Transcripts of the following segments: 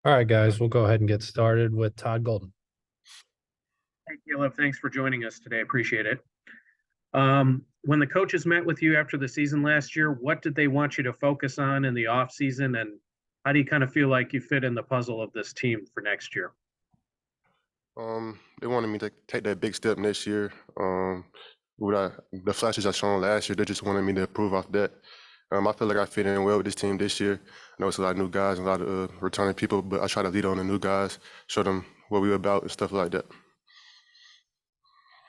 All right, guys, we'll go ahead and get started with Todd Golden. Hey, Caleb, thanks for joining us today. Appreciate it. When the coaches met with you after the season last year, what did they want you to focus on in the off season, and how do you kind of feel like you fit in the puzzle of this team for next year? They wanted me to take that big step next year. The flashes I shown last year, they just wanted me to improve off that. I feel like I fit in well with this team this year. I know it's a lot of new guys and a lot of returning people, but I try to lead on the new guys, show them what we're about and stuff like that.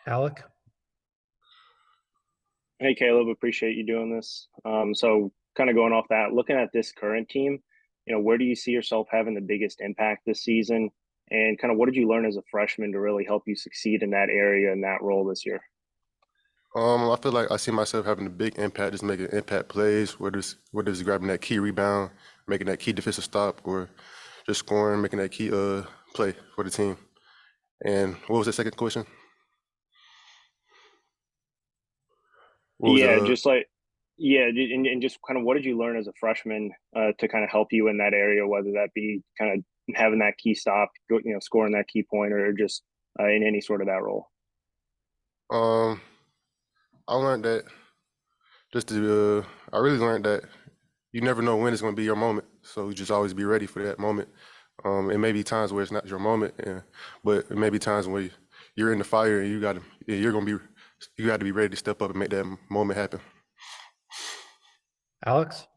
Alec? Hey, Caleb, appreciate you doing this. So kind of going off that, looking at this current team, where do you see yourself having the biggest impact this season? And kind of what did you learn as a freshman to really help you succeed in that area and that role this year? I feel like I see myself having a big impact, just making impact plays, whether it's grabbing that key rebound, making that key defensive stop, or just scoring, making that key play for the team. And what was the second question? What was Yeah, just like, yeah, and just kind of what did you learn as a freshman to kind of help you in that area, whether that be kind of having that key stop, scoring that key pointer, or just in any sort of that role? um I learned that I really learned that you never know when it's going to be your moment. So you just always be ready for that moment. It may be times where it's not your moment, but it may be times where you're in the fire and you got to be ready to step up and make that moment happen. Alex?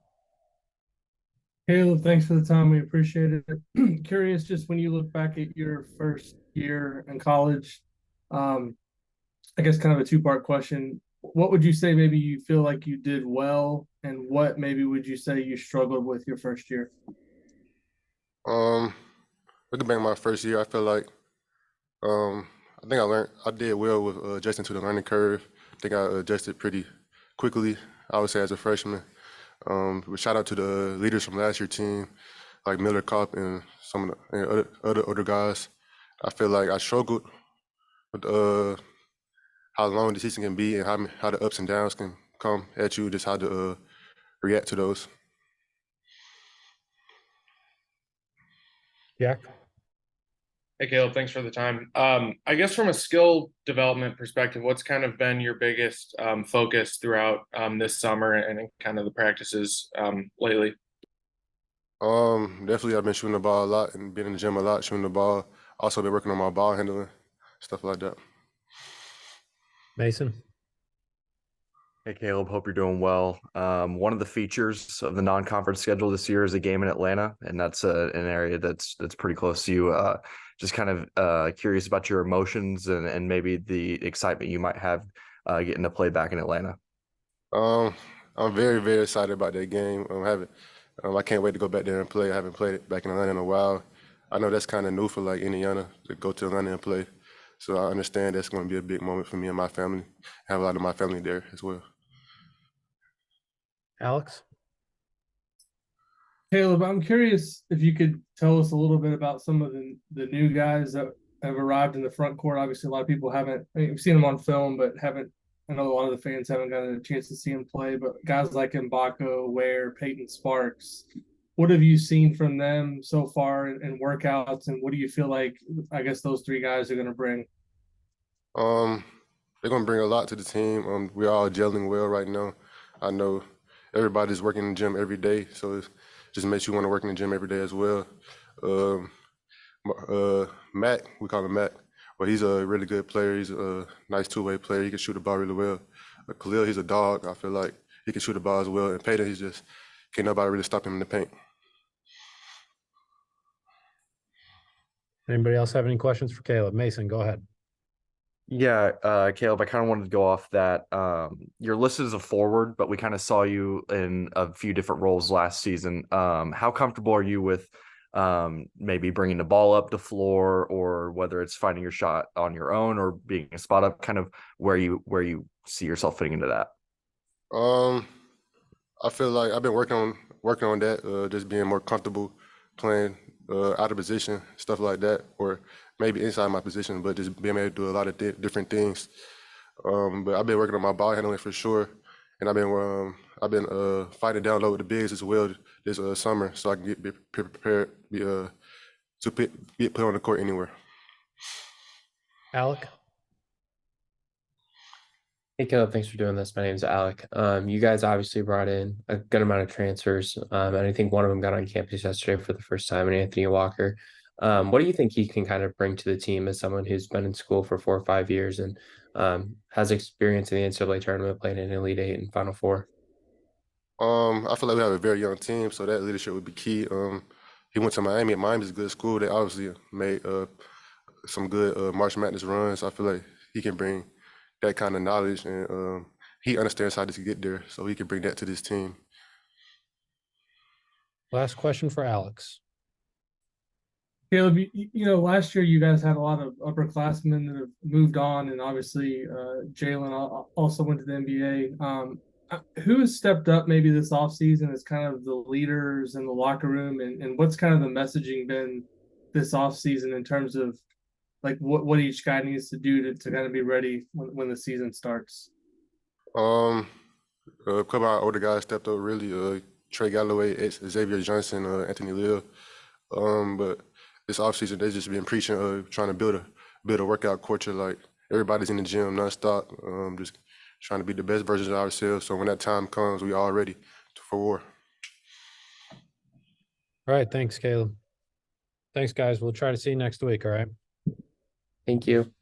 Caleb, thanks for the time. We appreciate it. Curious, just when you look back at your first year in college, I guess kind of a two-part question. What would you say maybe you feel like you did well, and what maybe would you say you struggled with your first year? Um, Looking back at my first year, I feel like um, I did well with adjusting to the learning curve. I think I adjusted pretty quickly, I would say, as a freshman. But shout out to the leaders from last year team, like Miller Kopp and some of the and other guys. I feel like I struggled with how long the season can be and how the ups and downs can come at you, just how to react to those. Jack? Hey, Caleb, thanks for the time. I guess from a skill development perspective, what's kind of been your biggest focus throughout this summer and in kind of the practices lately? Definitely I've been shooting the ball a lot and been in the gym a lot, shooting the ball. Also been working on my ball handling, stuff like that. Mason? Hey Caleb, hope you're doing well. One of the features of the non-conference schedule this year is a game in Atlanta, and that's an area that's pretty close to you. Just kind of curious about your emotions and maybe the excitement you might have getting to play back in Atlanta. Um, I'm very, very excited about that game. I can't wait to go back there and play. I haven't played it back in Atlanta in a while. I know that's kind of new for like Indiana to go to Atlanta and play. So I understand that's going to be a big moment for me and my family. I have a lot of my family there as well. Alex? Caleb, I'm curious if you could tell us a little bit about some of the new guys that have arrived in the front court. Obviously, a lot of people haven't, I mean, we've seen them on film, but haven't, I know a lot of the fans haven't gotten a chance to see him play, but guys like Mbako, Ware, Peyton Sparks, what have you seen from them so far in workouts, and what do you feel like, I guess, those three guys are going to bring? Um, they're going to bring a lot to the team. We're all gelling well right now. I know everybody's working in the gym every day, so it just makes you want to work in the gym every day as well. Um, Mac, we call him Mac, but he's a really good player. He's a nice two-way player. He can shoot the ball really well. Khalil, he's a dog. I feel like he can shoot the ball as well. And Peyton, he's just can't nobody really stop him in the paint. Anybody else have any questions for Caleb? Mason, go ahead. Yeah, Caleb, I kind of wanted to go off that. You're listed as a forward, but we kind of saw you in a few different roles last season. How comfortable are you with maybe bringing the ball up the floor, or whether it's finding your shot on your own or being a spot up, kind of where you see yourself fitting into that? Um, I feel like I've been working on that, just being more comfortable playing out of position, stuff like that, or maybe inside my position, but just being able to do a lot of different things. But I've been working on my ball handling for sure, and I've been fighting down low with the bigs as well this summer, so I can be prepared, be to be put on the court anywhere. Alec? Hey, Caleb, thanks for doing this. My name's Alec. You guys obviously brought in a good amount of transfers, and I think one of them got on campus yesterday for the first time, and Anthony Walker. What do you think he can kind of bring to the team as someone who's been in school for 4 or 5 years and has experience in the NCAA tournament, playing in Elite Eight and Final Four? I feel like we have a very young team, so that leadership would be key. He went to Miami, and Miami's a good school. They obviously made some good March Madness runs. I feel like he can bring that kind of knowledge, and he understands how to get there, so he can bring that to this team. Last question for Alex. Caleb, last year you guys had a lot of upperclassmen that have moved on, and obviously Jalen also went to the NBA. Who has stepped up maybe this offseason as kind of the leaders in the locker room, and what's kind of the messaging been this offseason in terms of like what each guy needs to do to kind of be ready when the season starts? A couple of our older guys stepped up really. Trey Galloway, Xavier Johnson, Anthony Lill. But this offseason, they've just been preaching, trying to build a workout culture. Like everybody's in the gym nonstop, just trying to be the best versions of ourselves. So when that time comes, we all ready for war. All right. Thanks, Caleb. Thanks, guys. We'll try to see you next week. All right. Thank you.